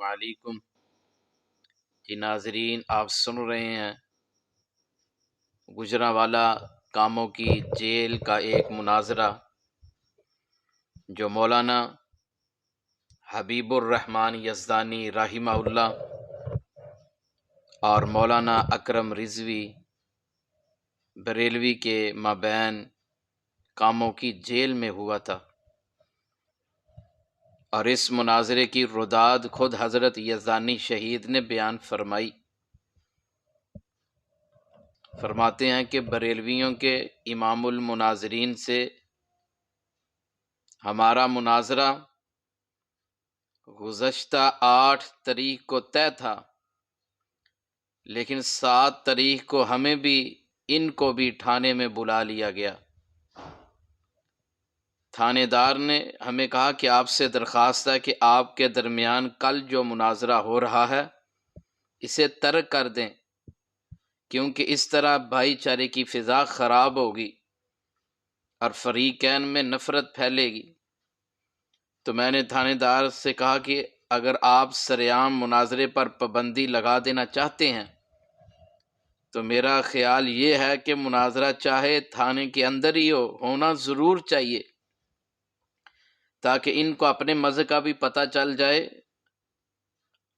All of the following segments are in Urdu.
علیکم جی ناظرین، آپ سن رہے ہیں گجرانوالہ کاموں کی جیل کا ایک مناظرہ جو مولانا حبیب الرحمن یزدانی رحمہ اللہ اور مولانا اکرم رضوی بریلوی کے مابین کاموں کی جیل میں ہوا تھا، اور اس مناظرے کی رداد خود حضرت یزدانی شہید نے بیان فرمائی۔ فرماتے ہیں کہ بریلویوں کے امام المناظرین سے ہمارا مناظرہ گزشتہ 8 تاریخ کو طے تھا، لیکن 7 تاریخ کو ہمیں بھی ان کو بھی تھانے میں بلا لیا گیا۔ تھانے دار نے ہمیں کہا کہ آپ سے درخواست ہے کہ آپ کے درمیان کل جو مناظرہ ہو رہا ہے اسے ترک کر دیں، کیونکہ اس طرح بھائی چارے کی فضا خراب ہوگی اور فریقین میں نفرت پھیلے گی۔ تو میں نے تھانے دار سے کہا کہ اگر آپ سرعام مناظرے پر پابندی لگا دینا چاہتے ہیں تو میرا خیال یہ ہے کہ مناظرہ چاہے تھانے کے اندر ہی ہونا ضرور چاہیے، تاکہ ان کو اپنے مذہب کا بھی پتہ چل جائے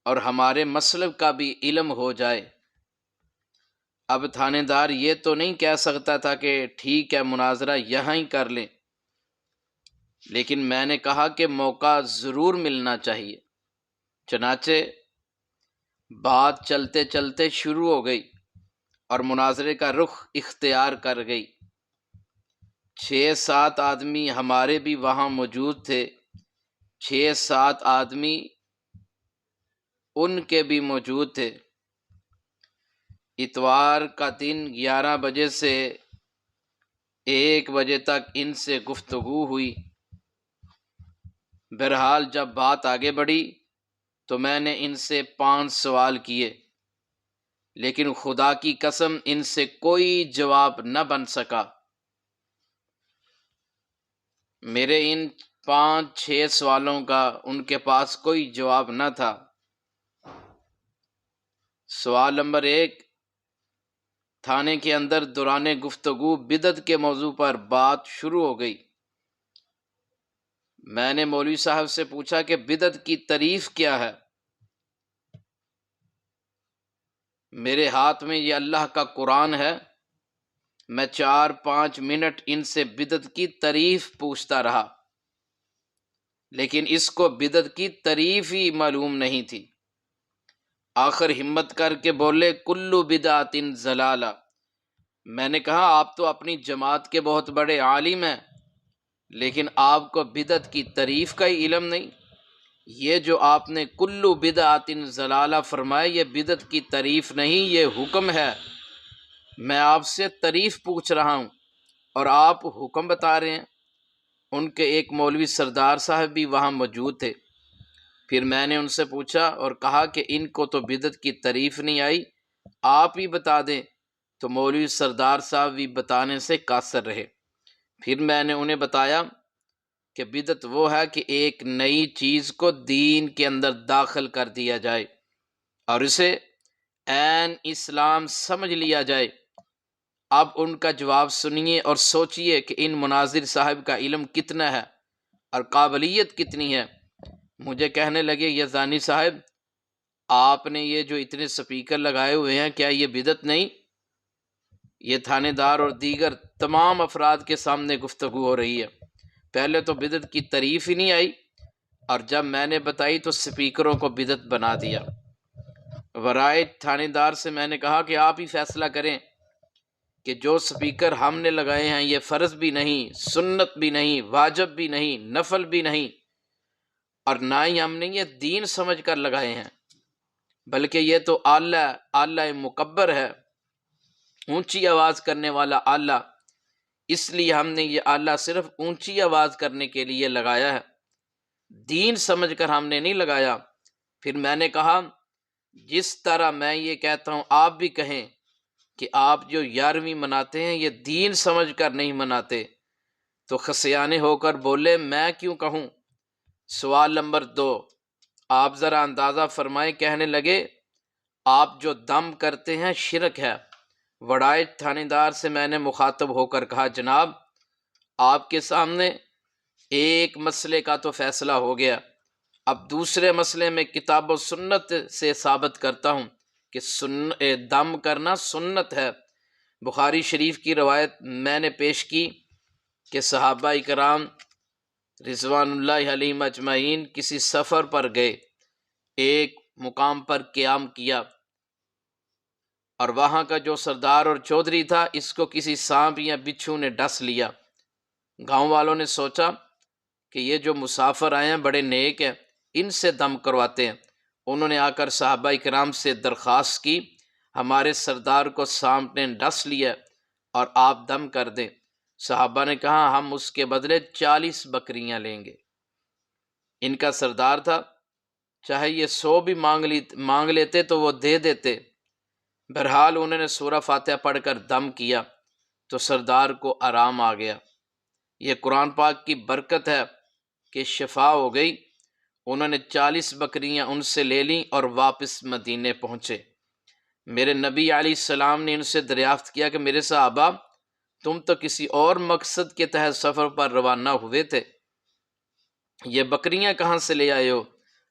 اور ہمارے مسلک کا بھی علم ہو جائے۔ اب تھانے دار یہ تو نہیں کہہ سکتا تھا کہ ٹھیک ہے مناظرہ یہاں ہی کر لیں، لیکن میں نے کہا کہ موقع ضرور ملنا چاہیے۔ چنانچہ بات چلتے چلتے شروع ہو گئی اور مناظرے کا رخ اختیار کر گئی۔ 6-7 آدمی ہمارے بھی وہاں موجود تھے، 6-7 آدمی ان کے بھی موجود تھے۔ اتوار کا دن 11 بجے سے 1 بجے تک ان سے گفتگو ہوئی۔ بہرحال جب بات آگے بڑھی تو میں نے ان سے 5 سوال کیے، لیکن خدا کی قسم ان سے کوئی جواب نہ بن سکا۔ میرے ان 5-6 سوالوں کا ان کے پاس کوئی جواب نہ تھا۔ سوال نمبر 1، تھانے کے اندر دوران گفتگو بدعت کے موضوع پر بات شروع ہو گئی۔ میں نے مولوی صاحب سے پوچھا کہ بدعت کی تعریف کیا ہے؟ میرے ہاتھ میں یہ اللہ کا قرآن ہے۔ میں 4-5 منٹ ان سے بدعت کی تعریف پوچھتا رہا، لیکن اس کو بدعت کی تعریف ہی معلوم نہیں تھی۔ آخر ہمت کر کے بولے کلو بدعت ضلالہ۔ میں نے کہا آپ تو اپنی جماعت کے بہت بڑے عالم ہیں، لیکن آپ کو بدعت کی تعریف کا ہی علم نہیں۔ یہ جو آپ نے کلو بدعت ضلالہ فرمایا یہ بدعت کی تعریف نہیں، یہ حکم ہے۔ میں آپ سے تعریف پوچھ رہا ہوں اور آپ حکم بتا رہے ہیں۔ ان کے ایک مولوی سردار صاحب بھی وہاں موجود تھے۔ پھر میں نے ان سے پوچھا اور کہا کہ ان کو تو بدعت کی تعریف نہیں آئی، آپ ہی بتا دیں۔ تو مولوی سردار صاحب بھی بتانے سے قاصر رہے۔ پھر میں نے انہیں بتایا کہ بدعت وہ ہے کہ ایک نئی چیز کو دین کے اندر داخل کر دیا جائے اور اسے عین اسلام سمجھ لیا جائے۔ اب ان کا جواب سنیے اور سوچئے کہ ان مناظر صاحب کا علم کتنا ہے اور قابلیت کتنی ہے۔ مجھے کہنے لگے یزدانی صاحب آپ نے یہ جو اتنے سپیکر لگائے ہوئے ہیں کیا یہ بدعت نہیں؟ یہ تھانے دار اور دیگر تمام افراد کے سامنے گفتگو ہو رہی ہے۔ پہلے تو بدعت کی تعریف ہی نہیں آئی اور جب میں نے بتائی تو سپیکروں کو بدعت بنا دیا۔ ورائے تھانے دار سے میں نے کہا کہ آپ ہی فیصلہ کریں کہ جو سپیکر ہم نے لگائے ہیں یہ فرض بھی نہیں، سنت بھی نہیں، واجب بھی نہیں، نفل بھی نہیں، اور نہ ہی ہم نے یہ دین سمجھ کر لگائے ہیں، بلکہ یہ تو آلہ مکبر ہے، اونچی آواز کرنے والا آلہ۔ اس لیے ہم نے یہ آلہ صرف اونچی آواز کرنے کے لیے لگایا ہے، دین سمجھ کر ہم نے نہیں لگایا۔ پھر میں نے کہا جس طرح میں یہ کہتا ہوں آپ بھی کہیں کہ آپ جو 11ویں مناتے ہیں یہ دین سمجھ کر نہیں مناتے، تو خسیانے ہو کر بولے میں کیوں کہوں۔ سوال نمبر 2، آپ ذرا اندازہ فرمائیں، کہنے لگے آپ جو دم کرتے ہیں شرک ہے۔ وڑائے تھانے دار سے میں نے مخاطب ہو کر کہا جناب آپ کے سامنے ایک مسئلے کا تو فیصلہ ہو گیا، اب دوسرے مسئلے میں کتاب و سنت سے ثابت کرتا ہوں کہ دم کرنا سنت ہے۔ بخاری شریف کی روایت میں نے پیش کی کہ صحابہ کرام رضوان اللہ علیہم اجمعین کسی سفر پر گئے، ایک مقام پر قیام کیا، اور وہاں کا جو سردار اور چودھری تھا اس کو کسی سانپ یا بچھو نے ڈس لیا۔ گاؤں والوں نے سوچا کہ یہ جو مسافر آئے ہیں بڑے نیک ہیں، ان سے دم کرواتے ہیں۔ انہوں نے آ کر صحابہ کرام سے درخواست کی ہمارے سردار کو سانپ نے ڈس لیا اور آپ دم کر دیں۔ صحابہ نے کہا ہم اس کے بدلے 40 بکریاں لیں گے۔ ان کا سردار تھا، چاہے یہ 100 بھی مانگ لیتے تو وہ دے دیتے۔ بہرحال انہوں نے سورہ فاتحہ پڑھ کر دم کیا تو سردار کو آرام آ گیا۔ یہ قرآن پاک کی برکت ہے کہ شفا ہو گئی۔ انہوں نے 40 بکریاں ان سے لے لیں اور واپس مدینے پہنچے۔ میرے نبی علیہ السلام نے ان سے دریافت کیا کہ میرے صحابہ تم تو کسی اور مقصد کے تحت سفر پر روانہ ہوئے تھے، یہ بکریاں کہاں سے لے آئے ہو؟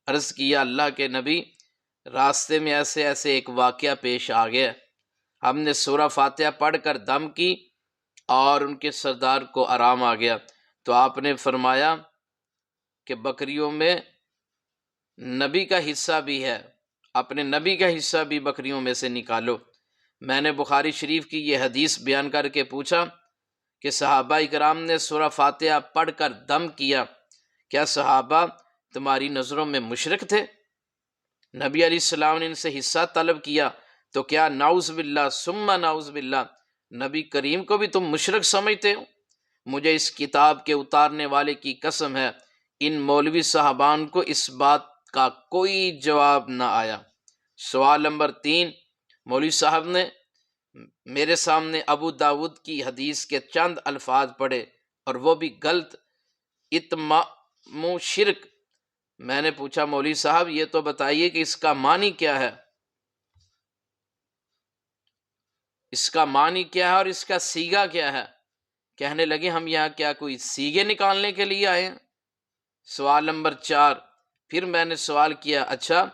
عرض کیا اللہ کے نبی راستے میں ایسے ایسے ایک واقعہ پیش آ گیا، ہم نے سورہ فاتحہ پڑھ کر دم کی اور ان کے سردار کو آرام آ گیا، تو آپ نے فرمایا کہ بکریوں میں نبی کا حصہ بھی ہے، اپنے نبی کا حصہ بھی بکریوں میں سے نکالو۔ میں نے بخاری شریف کی یہ حدیث بیان کر کے پوچھا کہ صحابہ کرام نے سورہ فاتحہ پڑھ کر دم کیا، کیا صحابہ تمہاری نظروں میں مشرک تھے؟ نبی علیہ السلام نے ان سے حصہ طلب کیا تو کیا نعوذ باللہ ثم نعوذ باللہ نبی کریم کو بھی تم مشرک سمجھتے ہو؟ مجھے اس کتاب کے اتارنے والے کی قسم ہے ان مولوی صاحبان کو اس بات کا کوئی جواب نہ آیا۔ سوال نمبر 3، مولوی صاحب نے میرے سامنے ابو داود کی حدیث کے چند الفاظ پڑھے اور وہ بھی غلط، اتمام شرک۔ میں نے پوچھا مولوی صاحب یہ تو بتائیے کہ اس کا معنی کیا ہے، اس کا معنی کیا ہے اور اس کا سیگا کیا ہے؟ کہنے لگے ہم یہاں کیا کوئی سیگے نکالنے کے لیے آئے ہیں؟ سوال نمبر 4، پھر میں نے سوال کیا اچھا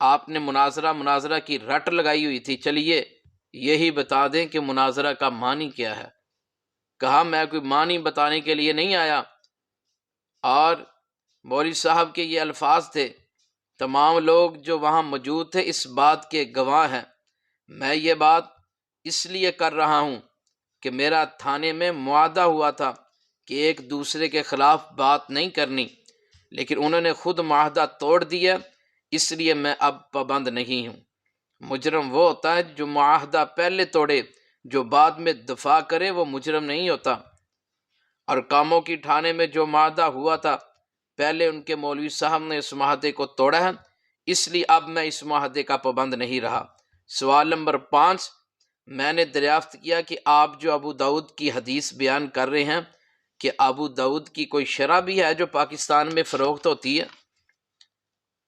آپ نے مناظرہ کی رٹ لگائی ہوئی تھی، چلیے یہی بتا دیں کہ مناظرہ کا معنی کیا ہے۔ کہا میں کوئی معنی بتانے کے لیے نہیں آیا، اور مولوی صاحب کے یہ الفاظ تھے، تمام لوگ جو وہاں موجود تھے اس بات کے گواہ ہیں، میں یہ بات اس لیے کر رہا ہوں کہ میرا تھانے میں معاہدہ ہوا تھا کہ ایک دوسرے کے خلاف بات نہیں کرنی، لیکن انہوں نے خود معاہدہ توڑ دیا، اس لیے میں اب پابند نہیں ہوں۔ مجرم وہ ہوتا ہے جو معاہدہ پہلے توڑے، جو بعد میں دفاع کرے وہ مجرم نہیں ہوتا۔ اور کاموں کی ٹھانے میں جو معاہدہ ہوا تھا پہلے ان کے مولوی صاحب نے اس معاہدے کو توڑا ہے، اس لیے اب میں اس معاہدے کا پابند نہیں رہا۔ سوال نمبر 5، میں نے دریافت کیا کہ آپ جو ابو داؤد کی حدیث بیان کر رہے ہیں کہ ابو داؤد کی کوئی شرح بھی ہے جو پاکستان میں فروخت ہوتی ہے،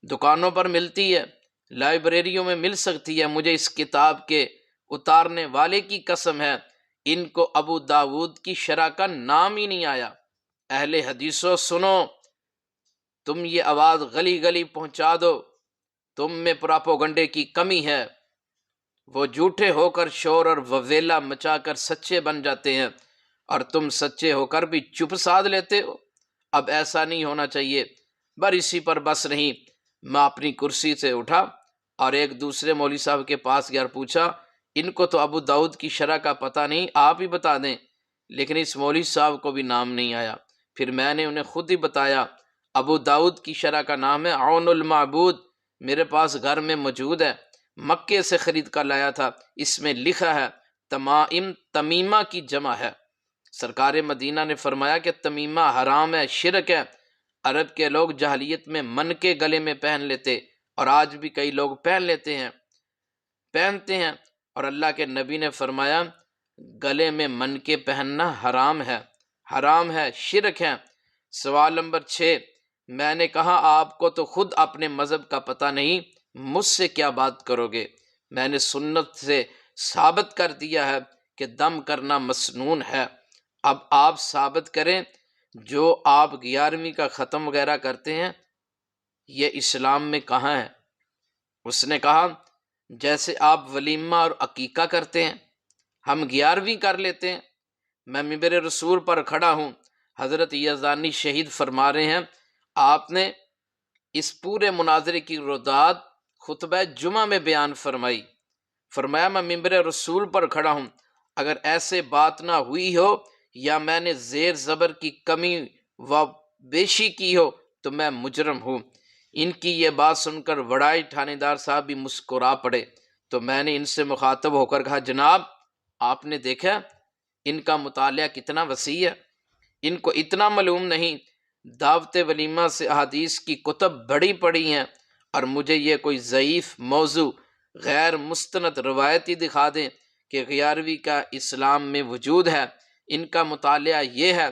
دکانوں پر ملتی ہے، لائبریریوں میں مل سکتی ہے؟ مجھے اس کتاب کے اتارنے والے کی قسم ہے ان کو ابو داؤد کی شرح کا نام ہی نہیں آیا۔ اہل حدیثوں سنو، تم یہ آواز گلی گلی پہنچا دو، تم میں پراپوگنڈے کی کمی ہے۔ وہ جھوٹے ہو کر شور اور وویلا مچا کر سچے بن جاتے ہیں، اور تم سچے ہو کر بھی چپ سادھ لیتے ہو۔ اب ایسا نہیں ہونا چاہیے۔ بر اسی پر بس نہیں، میں اپنی کرسی سے اٹھا اور ایک دوسرے مولوی صاحب کے پاس گیا اور پوچھا ان کو تو ابو داؤد کی شرح کا پتہ نہیں، آپ ہی بتا دیں۔ لیکن اس مولوی صاحب کو بھی نام نہیں آیا۔ پھر میں نے انہیں خود ہی بتایا ابو داؤد کی شرح کا نام ہے عون المعبود، میرے پاس گھر میں موجود ہے، مکے سے خرید کر لایا تھا، اس میں لکھا ہے تمائم، تمیمہ کی جمع ہے۔ سرکار مدینہ نے فرمایا کہ تمیمہ حرام ہے، شرک ہے۔ عرب کے لوگ جاہلیت میں من کے گلے میں پہن لیتے، اور آج بھی کئی لوگ پہنتے ہیں، اور اللہ کے نبی نے فرمایا گلے میں من کے پہننا حرام ہے، شرک ہے۔ سوال نمبر 6، میں نے کہا آپ کو تو خود اپنے مذہب کا پتہ نہیں، مجھ سے کیا بات کرو گے؟ میں نے سنت سے ثابت کر دیا ہے کہ دم کرنا مسنون ہے، اب آپ ثابت کریں جو آپ 11ویں کا ختم وغیرہ کرتے ہیں یہ اسلام میں کہاں ہے؟ اس نے کہا جیسے آپ ولیمہ اور عقیقہ کرتے ہیں ہم 11ویں کر لیتے ہیں۔ میں منبر رسول پر کھڑا ہوں، حضرت یزدانی شہید فرما رہے ہیں، آپ نے اس پورے مناظرے کی رداد خطبہ جمعہ میں بیان فرمائی، فرمایا میں منبر رسول پر کھڑا ہوں، اگر ایسے بات نہ ہوئی ہو یا میں نے زیر زبر کی کمی و بیشی کی ہو تو میں مجرم ہوں۔ ان کی یہ بات سن کر وڑائی تھانے دار صاحب بھی مسکرا پڑے، تو میں نے ان سے مخاطب ہو کر کہا جناب آپ نے دیکھا ان کا مطالعہ کتنا وسیع ہے، ان کو اتنا معلوم نہیں، دعوت ولیمہ سے احادیث کی کتب بڑی پڑی ہیں، اور مجھے یہ کوئی ضعیف موضوع غیر مستند روایتی دکھا دیں کہ 11ویں کا اسلام میں وجود ہے۔ ان کا مطالعہ یہ ہے،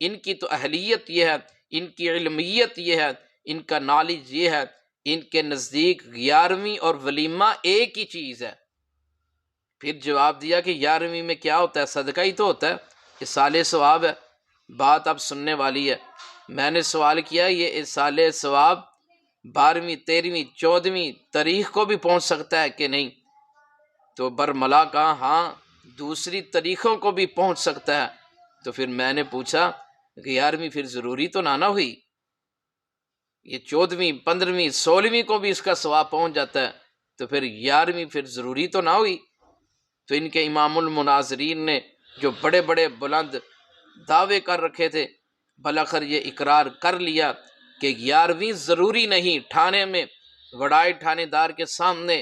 ان کی تو اہلیت یہ ہے، ان کی علمیت یہ ہے، ان کا نالج یہ ہے، ان کے نزدیک 11ویں اور ولیمہ ایک ہی چیز ہے۔ پھر جواب دیا کہ 11ویں میں کیا ہوتا ہے؟ صدقہ ہی تو ہوتا ہے، اصالِ ثواب ہے، بات اب سننے والی ہے۔ میں نے سوال کیا یہ اصالِ ثواب 12ویں 13ویں 14ویں تاریخ کو بھی پہنچ سکتا ہے کہ نہیں؟ تو برملا کہا ہاں دوسری تاریخوں کو بھی پہنچ سکتا ہے۔ تو پھر میں نے پوچھا 11ویں پھر ضروری تو نہ ہوئی، یہ 14ویں 15ویں 16ویں کو بھی اس کا ثواب پہنچ جاتا ہے، تو پھر 11ویں پھر ضروری تو نہ ہوئی؟ تو ان کے امام المناظرین نے جو بڑے بڑے بلند دعوے کر رکھے تھے بالآخر یہ اقرار کر لیا کہ 11ویں ضروری نہیں۔ تھانے میں وڑائی تھانے دار کے سامنے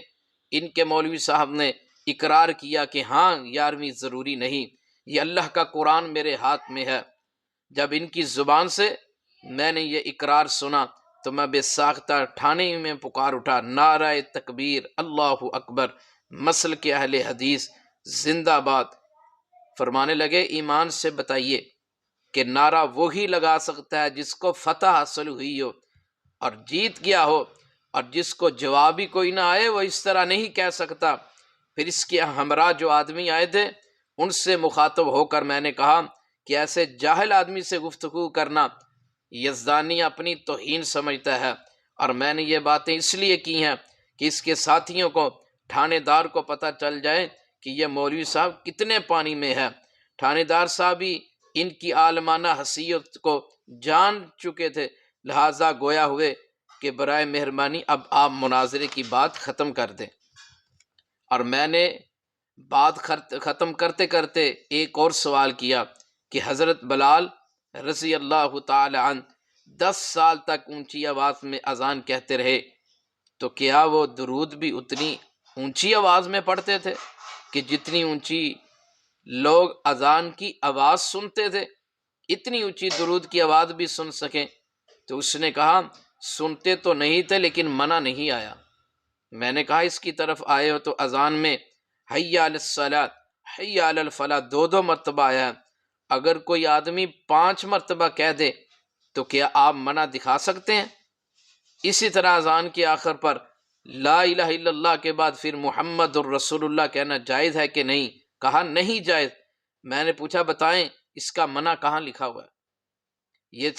ان کے مولوی صاحب نے اقرار کیا کہ ہاں 11ویں ضروری نہیں، یہ اللہ کا قرآن میرے ہاتھ میں ہے۔ جب ان کی زبان سے میں نے یہ اقرار سنا تو میں بے ساختہ تھانے میں پکار اٹھا نعرہ تکبیر اللہ اکبر، مسلک اہل حدیث زندہ باد۔ فرمانے لگے ایمان سے بتائیے کہ نعرہ وہی لگا سکتا ہے جس کو فتح حاصل ہوئی ہو اور جیت گیا ہو، اور جس کو جواب ہی کوئی نہ آئے وہ اس طرح نہیں کہہ سکتا۔ پھر اس کے ہمراہ جو آدمی آئے تھے ان سے مخاطب ہو کر میں نے کہا کہ ایسے جاہل آدمی سے گفتگو کرنا یزدانی اپنی توہین سمجھتا ہے، اور میں نے یہ باتیں اس لیے کی ہیں کہ اس کے ساتھیوں کو تھانے دار کو پتہ چل جائے کہ یہ مولوی صاحب کتنے پانی میں ہے۔ تھانے دار صاحب بھی ان کی عالمانہ حیثیت کو جان چکے تھے، لہٰذا گویا ہوئے کہ برائے مہربانی اب آپ مناظرے کی بات ختم کر دیں۔ اور میں نے بات ختم کرتے کرتے ایک اور سوال کیا کہ حضرت بلال رضی اللہ تعالی عنہ 10 سال تک اونچی آواز میں اذان کہتے رہے، تو کیا وہ درود بھی اتنی اونچی آواز میں پڑھتے تھے کہ جتنی اونچی لوگ اذان کی آواز سنتے تھے اتنی اونچی درود کی آواز بھی سن سکیں؟ تو اس نے کہا سنتے تو نہیں تھے لیکن منع نہیں آیا۔ میں نے کہا اس کی طرف آئے ہو تو اذان میں حی علی الصلاۃ حی علی الفلاح 2 مرتبہ آیا ہے، اگر کوئی آدمی 5 مرتبہ کہہ دے تو کیا آپ منع دکھا سکتے ہیں؟ اسی طرح اذان کے آخر پر لا الہ الا اللہ کے بعد پھر محمد الرسول اللہ کہنا جائز ہے کہ نہیں؟ کہا نہیں جائز۔ میں نے پوچھا بتائیں اس کا منع کہاں لکھا ہوا ہے؟ یہ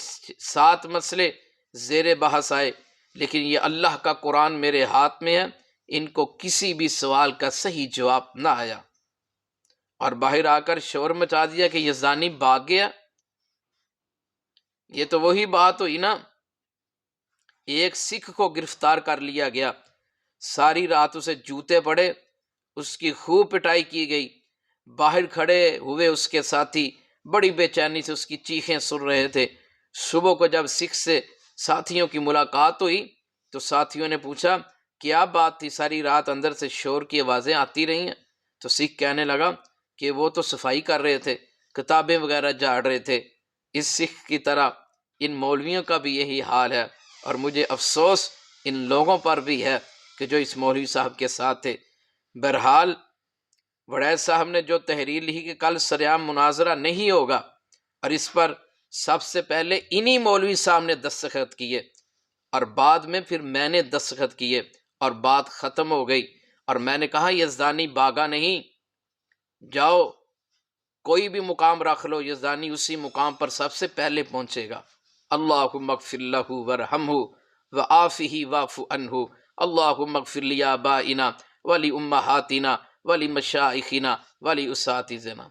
7 مسئلے زیر بحث آئے، لیکن یہ اللہ کا قرآن میرے ہاتھ میں ہے، ان کو کسی بھی سوال کا صحیح جواب نہ آیا، اور باہر آ کر شور مچا دیا کہ یزدانی بھاگ گیا۔ یہ تو وہی بات ہوئی نا، ایک سکھ کو گرفتار کر لیا گیا، ساری رات اسے جوتے پڑے، اس کی خوب پٹائی کی گئی، باہر کھڑے ہوئے اس کے ساتھی بڑی بے چینی سے اس کی چیخیں سن رہے تھے۔ صبح کو جب سکھ سے ساتھیوں کی ملاقات ہوئی تو ساتھیوں نے پوچھا کیا بات تھی، ساری رات اندر سے شور کی آوازیں آتی رہی ہیں؟ تو سکھ کہنے لگا کہ وہ تو صفائی کر رہے تھے، کتابیں وغیرہ جھاڑ رہے تھے۔ اس سکھ کی طرح ان مولویوں کا بھی یہی حال ہے، اور مجھے افسوس ان لوگوں پر بھی ہے کہ جو اس مولوی صاحب کے ساتھ تھے۔ بہرحال وڑیچ صاحب نے جو تحریر لکھی کہ کل سریعام مناظرہ نہیں ہوگا اور اس پر سب سے پہلے انہی مولوی صاحب نے دستخط کیے، اور بعد میں پھر میں نے دستخط کیے، اور بات ختم ہو گئی۔ اور میں نے کہا یزدانی بھاگا نہیں، جاؤ کوئی بھی مقام رکھ لو، یزدانی اسی مقام پر سب سے پہلے پہنچے گا۔ اللہم اغفر لہ ورحمہ وعافہ واعف عنہ، اللہم اغفر لآبائنا ولأمہاتنا ولمشائخنا ولاساتذتنا۔